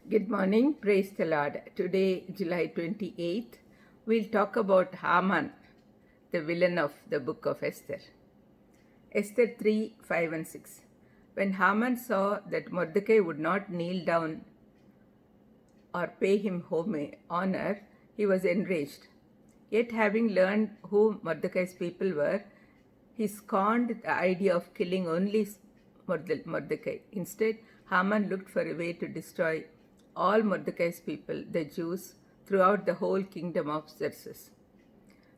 Good morning, praise the Lord. Today, July 28th, we'll talk about Haman, the villain of the book of Esther. Esther 3 5 and 6. When Haman saw that Mordecai would not kneel down or pay him honor, he was enraged. Yet, having learned who Mordecai's people were, he scorned the idea of killing only Mordecai. Instead, Haman looked for a way to destroy all Mordecai's people, the Jews, throughout the whole kingdom of Xerxes.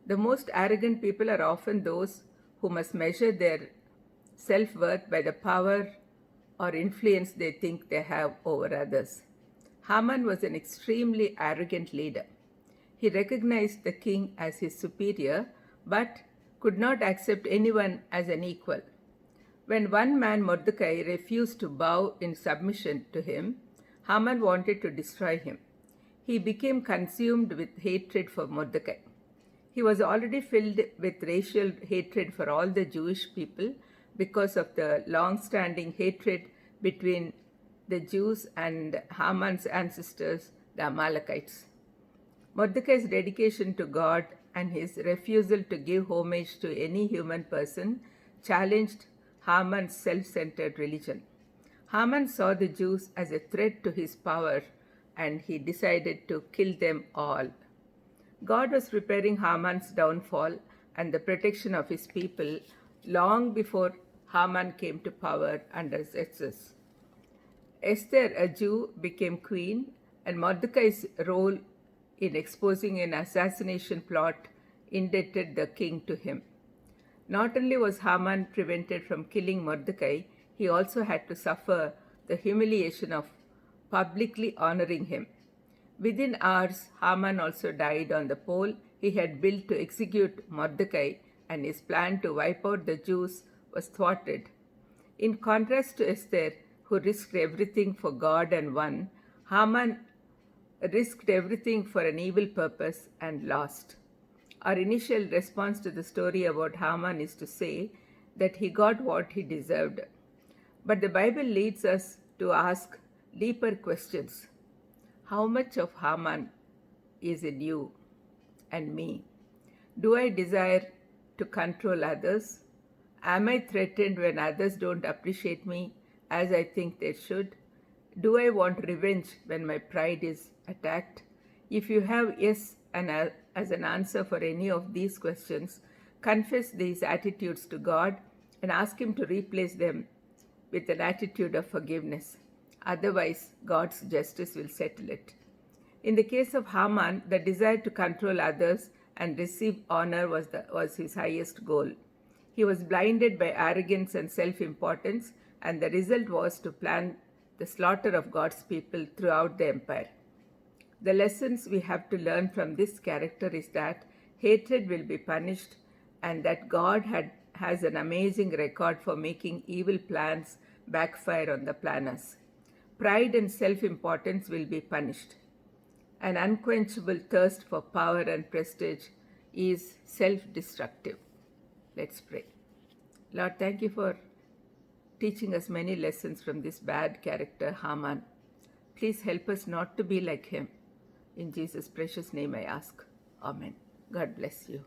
The most arrogant people are often those who must measure their self-worth by the power or influence they think they have over others. Haman was an extremely arrogant leader. He recognized the king as his superior, but could not accept anyone as an equal. When one man, Mordecai, refused to bow in submission to him, Haman wanted to destroy him. He became consumed with hatred for Mordecai. He was already filled with racial hatred for all the Jewish people because of the long-standing hatred between the Jews and Haman's ancestors, the Amalekites. Mordecai's dedication to God and his refusal to give homage to any human person challenged Haman's self-centered religion. Haman saw the Jews as a threat to his power, and he decided to kill them all. God was preparing Haman's downfall and the protection of his people long before Haman came to power under Xerxes. Esther, a Jew, became queen, and Mordecai's role in exposing an assassination plot indebted the king to him. Not only was Haman prevented from killing Mordecai, he also had to suffer the humiliation of publicly honoring him. Within hours, Haman also died on the pole he had built to execute Mordecai, and his plan to wipe out the Jews was thwarted. In contrast to Esther, who risked everything for God and won, Haman risked everything for an evil purpose and lost. Our initial response to the story about Haman is to say that he got what he deserved. But the Bible leads us to ask deeper questions. How much of Haman is in you and me? Do I desire to control others? Am I threatened when others don't appreciate me as I think they should? Do I want revenge when my pride is attacked? If you have yes as an answer for any of these questions, confess these attitudes to God and ask Him to replace them with an attitude of forgiveness. Otherwise, God's justice will settle it. In the case of Haman, the desire to control others and receive honor was his highest goal. He was blinded by arrogance and self-importance, and the result was to plan the slaughter of God's people throughout the empire. The lessons we have to learn from this character is that hatred will be punished, and that God has an amazing record for making evil plans backfire on the planners. Pride and self-importance will be punished. An unquenchable thirst for power and prestige is self-destructive. Let's pray. Lord, thank you for teaching us many lessons from this bad character, Haman. Please help us not to be like him. In Jesus' precious name I ask. Amen. God bless you.